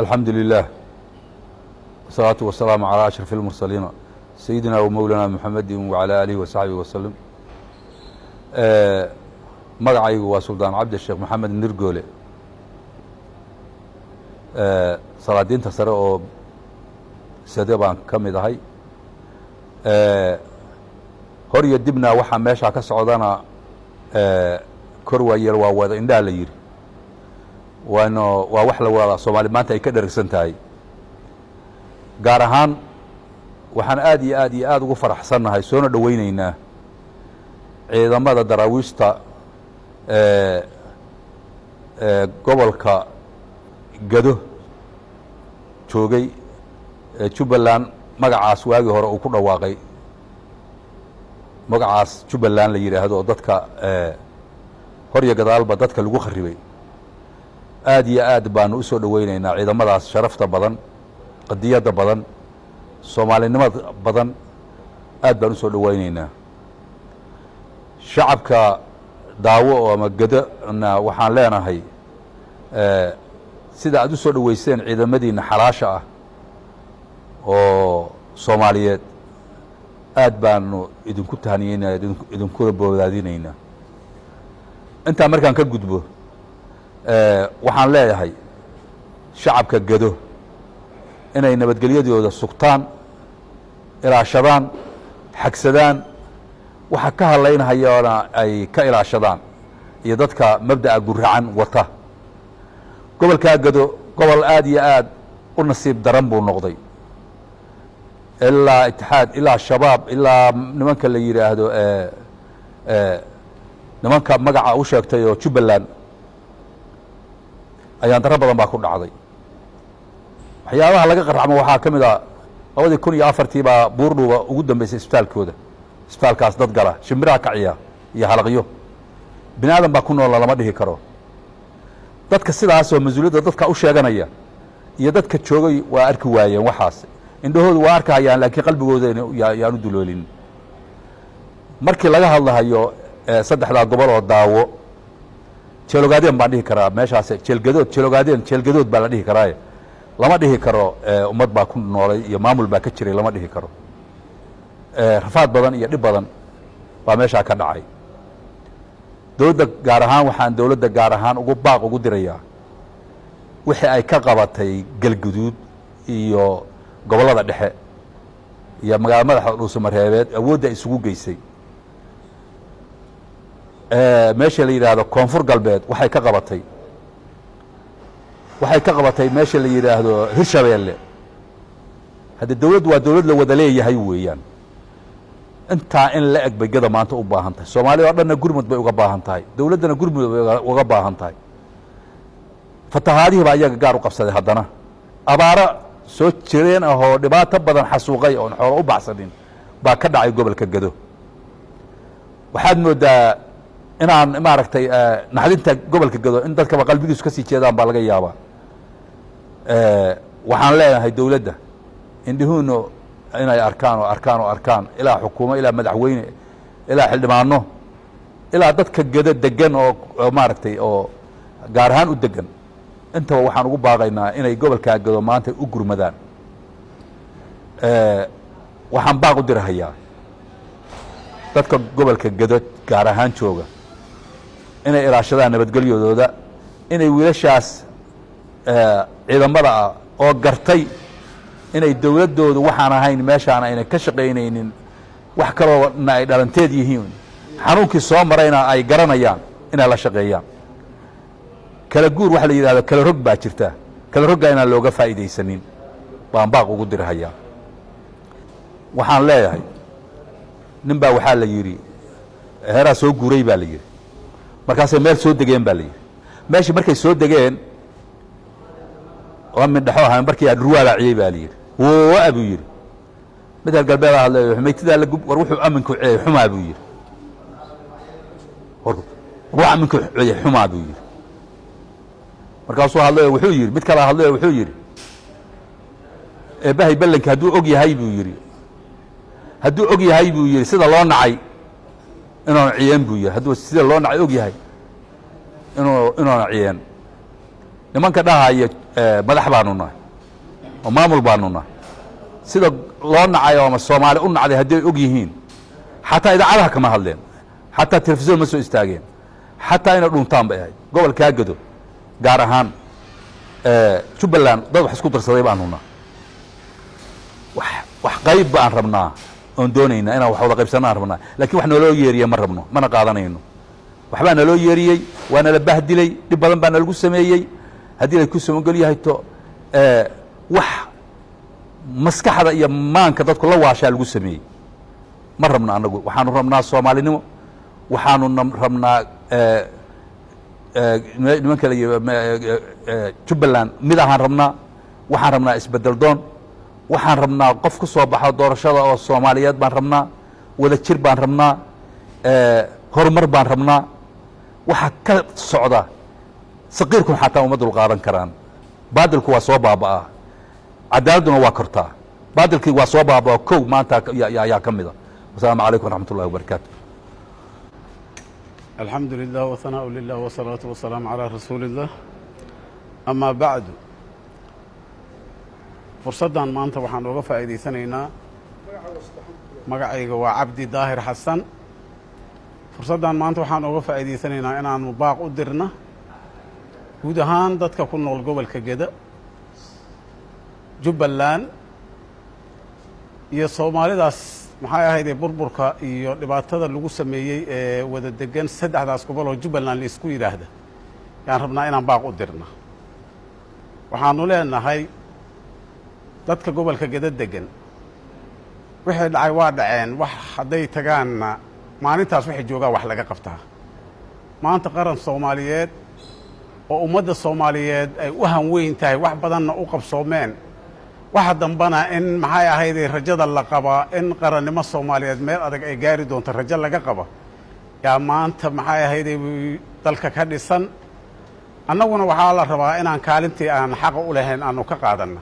الحمد لله والصلاة والسلام على أشرف المرسلين سيدنا ومولانا محمد وعلى آله وصحبه وسلم. magacaygu waa suldaan cabdi sheekh maxamed nirgoole, salaadiinta sare oo sade baan ka mid ahay. hor iyo dibna waxaa meeshaa ka socdana kor waayeel waa wada indhaha la yidhi, waa wax la wada soomaali maanta ay ka dheragsan tahay. gaar ahaan waxaan aad iyo aad ugu faraxsannahay soona dhowaynaynaa ciidamada daraawiishta gobolka Gado joogay Jubbaland. magacaas waagii hore uu ku dhawaaqay, magacaas Jubbaland la yidhaahdo oo dadka hor iyo gadaalba dadka lagu kharibay. aad iyo aad baanu u soo dhowaynaynaa ciidamadaas sharafta badan, qadiyadda badan, soomaalinimada badan, aad baan u soo dhowaynaynaa. shacabka daawo ama Gadona waxaan leenahay sida aad u soo dhowayseen ciidamadiina xalaasha ah oo Soomaaliyeed, aad baanu idinku tahniyeynaa, idinkula boodadinaynaa. intaa markaan ka gudbo, waxaan leeyahay shacabka Gado inay nabadgelyadooda sugtaan, ilaashadaan, xagsadaan, waxa ka hadlaynhayoona ay ka ilaashadaan, iyo dadka mabda'a guracan wata. gobolkaa Gado gobol aad iyo aad u nasiib daran buu noqday, ilaa itixaad, ilaa shabaab, ilaa nimanka la yidhaahdo nimanka magaca u sheegtay oo Jubbaland ayaan daro badan baa ku dhacday. waxyaabaha laga qaracmo waxaa ka mid a 2004 baa buurdhuba ugu dambeysay isbitaalkooda. isbitaalkaas dad gala, shimbiraha kaciya iyo halaqyo, bini aadan baa ku noola lama dhihi karo. dadka sidaasoo mas-uuliyadda dadka u sheeganaya iyo dadka joogay waa arki waayeen waxaas. indhahoodu waa arkahayaan, laakiin qalbigooda yaan u duloolin. markii laga hadlahayo saddexdaa gobol oo daawo, jeelogaadeen baan dhihi karaa meeshaas, jeelgadood baa la dhihi karaaye lama dhihi karo ummad baa ku noolay iyo maamul baa ka jiray, lama dhihi karo. rafaad badan iyo dhib badan baa meeshaa ka dhacay. dowladda gaar ahaan waxaan dowladda gaar ahaan ugu dirayaa wixii ay ka qabatay galguduud iyo gobollada dhexe iyo magaalada madaxa dhuusamareebeed awoodda isugu geysay. meesha la yidhaahdo koonfur galbeed waxay ka qabatay meesha la yidhaahdo hirshabeelle. haddii dowladdu waa dowlad la wada leeyahay weeyaan. intaa in la eg bay Gada maanta u baahan tahay. soomaalida oo dhanna gurmud bay uga baahan tahay, dowladdana gurmud bay uga baahan tahay. fatahaadihii baa iyaga gaar u qabsaday. haddana abaaro soo jireen ahoo dhibaato badan xasuuqay oon xoolo u baxsanin baa ka dhacay gobolka Gado. waxaad moodaa inaan maaragtay naxdinta gobolka Gado in dadkaba qalbigiisu ka sii jeedaan baa laga yaabaa. waxaan leenahay dowladda indhihuunu inay arkaan ilaa xukuumo, ilaa madaxweyne, ilaa xildhibaano, ilaa dadka Gado degan oo maaragtay oo gaar ahaan u degan. intaba waxaan ugu baaqaynaa inay gobolkaa Gado maanta u gurmadaan. waxaan baaq u dirahayaa dadka gobolka Gado gaar ahaan jooga inay ilaashadaan nabadgelyadooda, inay wiilashaas ciidamada ah oo gartay inay dowladdoodu waxaan ahayn meeshaana ayna ka shaqaynaynin, wax kaloona ay dhalanteed yihiin, xanuunkii soo marayna ay garanayaan inay la shaqeeyaan. kala guur waxa la yidhahdo kala rog baa jirta, kala rogga inaan looga faa'iidaysanin baan baaq ugu dirahayaa. waxaan leeyahay nin baa waxaa la yidhi heeraa soo guuray baa la yidhi, markaasay meel soo degeen baa la yidhi. meeshii markay soo degeen oo mindhaxo ahaa markii adruwaa raaciyey baa la yidhi. waa buu yidhi mid reer galbeed hadlay, xumaytidaa la gub, war wuxuu aminku ceeyey xumaa buu yidhi, war aminku ceeyey xumaa buu yidhi. markaasuu hadlay wuxuu yidhi, mid kale hadlay wuxuu yidhi eebbahay ballanka hadduu og yahay buu yidhi, hadduu og yahay buu yidhi sida loo nacay inaanu ciyeen buu yidhi, hadduu sida loo nacay og yahay inuuna ciyeen. nimanka dhahaya madax baanu nahay oo maamul baanu nahay sida loo nacayo ama Soomaali u nacday haddii ay og yihiin xataa idaacadaha kama hadleen xataa telefisyon ma soo istaageen xataa inay dhuntaan bay ahayd gobolka Gado gaar ahaan Jubbaland dad wax isku darsaday baanu nahay wax qayb baan rabnaa oon doonaynaa inaan wax wada qaybsanaan rabnaa laakiin wax naloo yeeriye ma rabno mana qaadanayno waxbaa naloo yeeriyey waana la bahdilay dhib badan baa nalagu sameeyey haddii ay ku samagol yahay to wax maskaxda iyo maanka dadku la waashaa lagu sameeyey ma rabno anagu waxaanu rabnaa Soomaalinimo waxaanu rabnaa nimanka la Jubbaland mid ahaan rabnaa waxaan rabnaa isbedel doon waxaan rabnaa qof ku soo baxo doorashada oo Soomaaliyeed baan rabnaa wada jir baan rabnaa horumar baan rabnaa waxa ka socda saqiirkun xataa uma dul qaadan karaan baadilku waa soo baabaa cadaaladuna waa kortaa baadilkii waa soo baabaa kow maanta yaa ka mida wasalaamu calaykum waraxmatullahi wabarakaatu الحمد لله وثناء لله والصلاة والسلام على رسول الله أما بعد فرصدان maanta waxaan uga faa'iideysanaynaa magacayga waa Cabdi Daahir Xasan fursaddan maanta waxaan uga faa'iideysanaynaa inaan baaq u dirna guud ahaan dadka ku nool gobolka Geda Jubbaland iyo Soomaalidaas maxay ahayd burburka iyo dhibaatada lagu sameeyay ee wada degan saddexdaas gobol oo Jubbaland la isku yiraahdo yaan rabnaa inaan baaq u dirna waxaanu leenahay dadka gobolka Geda degan wixii dhacay waa dhaceen wax haday tagaan maalintaas wixii jooga wax laga qabtaa maanta qaran Soomaaliyeed oo ummadda Soomaaliyeed ay u hanweyn tahay wax badanna u qabsoomeen waxa dambana in maxay ahayd rajada la qaba in qarannimo Soomaaliyeed meel adag ay gaari doonto rajo laga qaba yaa maanta maxay ahayd dalka ka dhisan annaguna waxaa la rabaa inaan kaalintii aan xaq u lahayn aanu ka qaadanno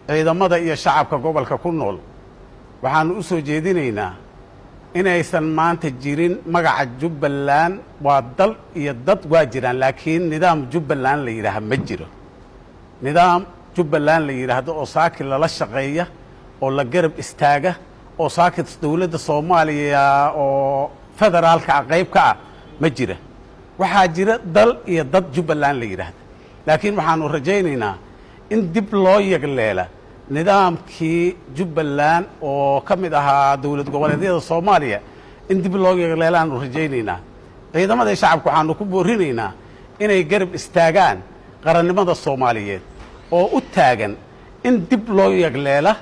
ciidamada iyo shacabka gobolka ku nool waxaanu u soo jeedinaynaa inaysan maanta jirin magaca Jubbaland waa dal iyo dad waa jiraan laakiin nidaam Jubbaland la yiraahdo ma jiro nidaam Jubbaland la yiraahdo oo saaki lala shaqeeya oo la garab istaaga oo saaki dawladda Soomaaliya oo federaalka qayb ka ah ma jira waxaa jira dal iyo dad Jubbaland la yiraahdo laakiin waxaanu rajaynaynaa in dib loo yagleela nidaamkii Jubbaland oo ka mid ahaa dawlad goboleedyada Soomaaliya in dib loo yagleelaanu rajaynaynaa ciidamada shacabku waxaanu ku boorinaynaa inay garab istaagaan qarannimada Soomaaliyeed oo u taagan in dib loo yagleela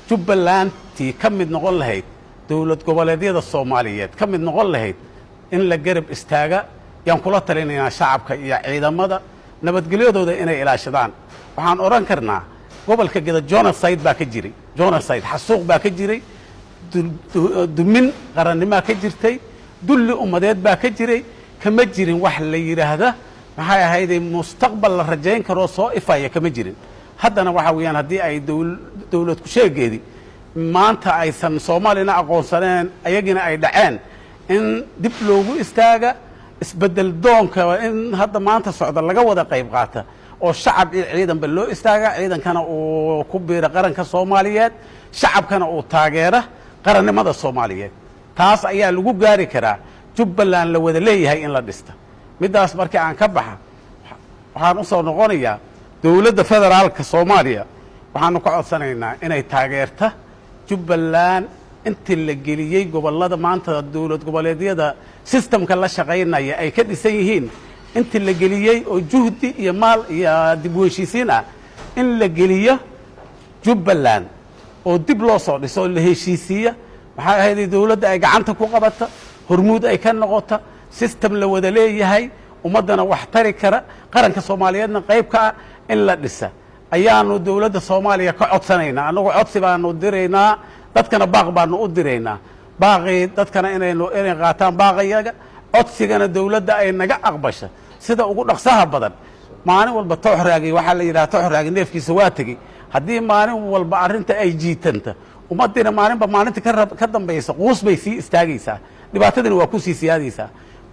Jubbaland tii ka mid noqon lahayd dawlad goboleedyada Soomaaliyeed ka mid noqon lahayd in la garab istaaga yaan kula talinaynaa shacabka iyo ciidamada nabadgelyadooda inay ilaashadaan waxaan oran karnaa gobolka Geda genocide baa ka jiray genocide xasuuq baa ka jiray dumin qarannimo ka jirtay dulli ummadeed baa ka jiray kama jirin wax la yiraahdo maxay ahayd mustaqbal la rajayn karo soo ifaya kama jirin haddana waxa weeyaan haddii ay dawlad ku sheegeedi maanta aysan Soomaalina aqoonsaneen ayagina ay dhaceen in dib loogu istaaga isbedel doonka in hadda maanta socda laga wada qayb qaata oo shacab iyo ciidanba loo istaaga ciidankana uu ku biiro qaranka Soomaaliyeed shacabkana uu taageera qarannimada Soomaaliyeed taas ayaa lagu gaari karaa Jubbaland la wada leeyahay in la dhista midaas markii aan ka baxa waxaan u soo noqonayaa dawladda federaalka Soomaaliya waxaanu ka codsanaynaa inay taageerta Jubbaland intii la geliyay gobolada maanta dawlad goboleedyada systemka la shaqeynaya ay ka dhisan yihiin intii la geliyay oo juhdi iyo maal iyo dib u heshiisiin ah in la geliyo Jubbaland oo dib loo soo dhiso la heshiisiya waxay ahayd dawladda ay gacanta ku qabata hormuud ay ka noqota system la wada leeyahay ummadana wax tari kara qaranka Soomaaliyeedna qayb ka in la dhisa ayaanu dawladda Soomaaliya ka codsanaynaa anagu codsi baanu diraynaa dadkana baaq baanu u diraynaa baaqi dadkana inay qaataan baaqayaga codsigana dawladda ay naga aqbasho sida ugu dhaqsaha badan maalin walba tooxraagay waxa la yiraahdo tooxraagay neefkiisa waa tagay haddii maalin walba arinta ay jiitanta ummadina maalinba maalinta ka dambaysa quus bay sii istaagaysaa dhibaatadana waa ku sii siyaadaysaa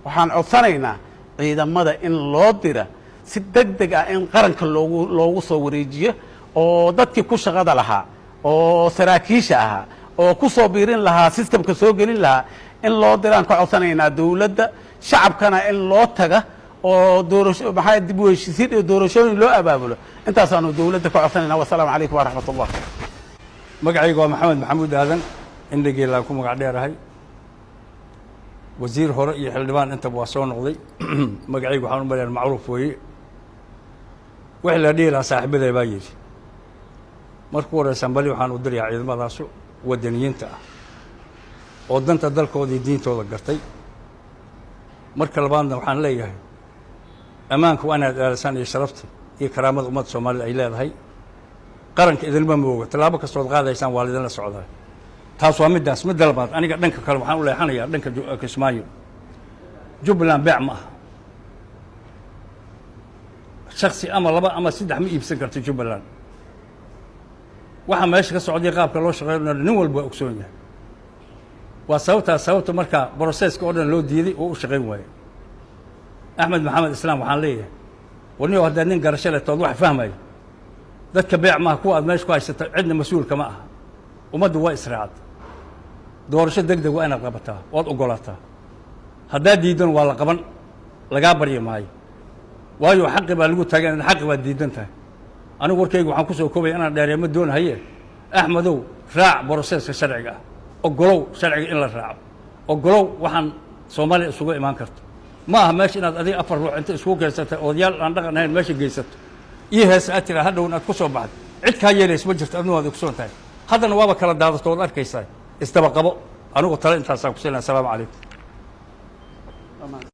waxaan codsanaynaa ciidamada in loo dira si degdeg ah in qaranka loogu soo wareejiyo oo dadkii ku shaqada lahaa oo saraakiisha ahaa oo ku soo biirin lahaa systemka soo gelin lahaa in loo diraan ka codsanaynaa dawladda shacabkana in loo taga oo doorasho maxaa dib u heshiisiin iyo doorashooyin loo abaabulo intaasaanu dawladda ka codsanaynaa wasalaamu calaykum waraxmatullah magacayga waa maxamed maxamuud aadan indhageelaan ku magac dheerahay wasiir hore iyo xildhibaan intaba waa soo noqday magacayga waxaan u maleeyaa macruuf weeye wixii la dhihi lahaa saaxiibaday baa yidhi markuu horeysan bali waxaan u dirayaa ciidamadaasu wadaniyiinta ah oo danta dalkooda iyo diintooda gartay marka labaadna waxaan leeyahay ammaanka waa inaad ilaalisaan iyo sharafta iyo karaamada ummadda soomaalida ay leedahay qaranka idinma mooga tallaabo kastood qaadaysaan waa lidinla socdaa taas waa middaas midda labaad aniga dhanka kale waxaan u leexanayaa dhanka kismaayo jubbaland beec ma aha shaksi ama laba ama saddex ma iibsan karto jubbaland waxaa meesha ka socday qaabka loo shaqeeyo nin walba waa ogsoon yahay waa sababta markaa broseska oo dhan loo diiday oo u shaqayn waaye axmed maxamed islaam waxaan leeyahay warniyow haddaad nin garasho leh tood wax fahmayo dadka beec maaha kuwa aad meesha ku haysata cidna mas-uulka ma aha ummaddu waa israacad doorasho deg deg waa inaad qabataa waad ogolaataa haddaad diidan waa la qaban lagaa baryi maayo waayo xaqi baa lagu taagan xaqi baad diidan tahay anigu warkayga waxaan ku soo koobaya inaan dheereeyo ma doonahaye axmedow raac broseska sharciga ah ogolow sharciga in la raaco ogolow waxaan soomaaliya isugu imaan karto ma aha meesha inaad adiga afar ruux inta isku geysatay odayaal aan dhaqan ahayn meesha geysato iyo hees aad tiraa hadhow inaad ku soo baxdo cid kaa yeelays ma jirto adna waad ogsoon tahay haddana waaba kala daadato waad arkaysaa isdaba qabo anigu tale intaasaan ku siinaya asalaamu calaykum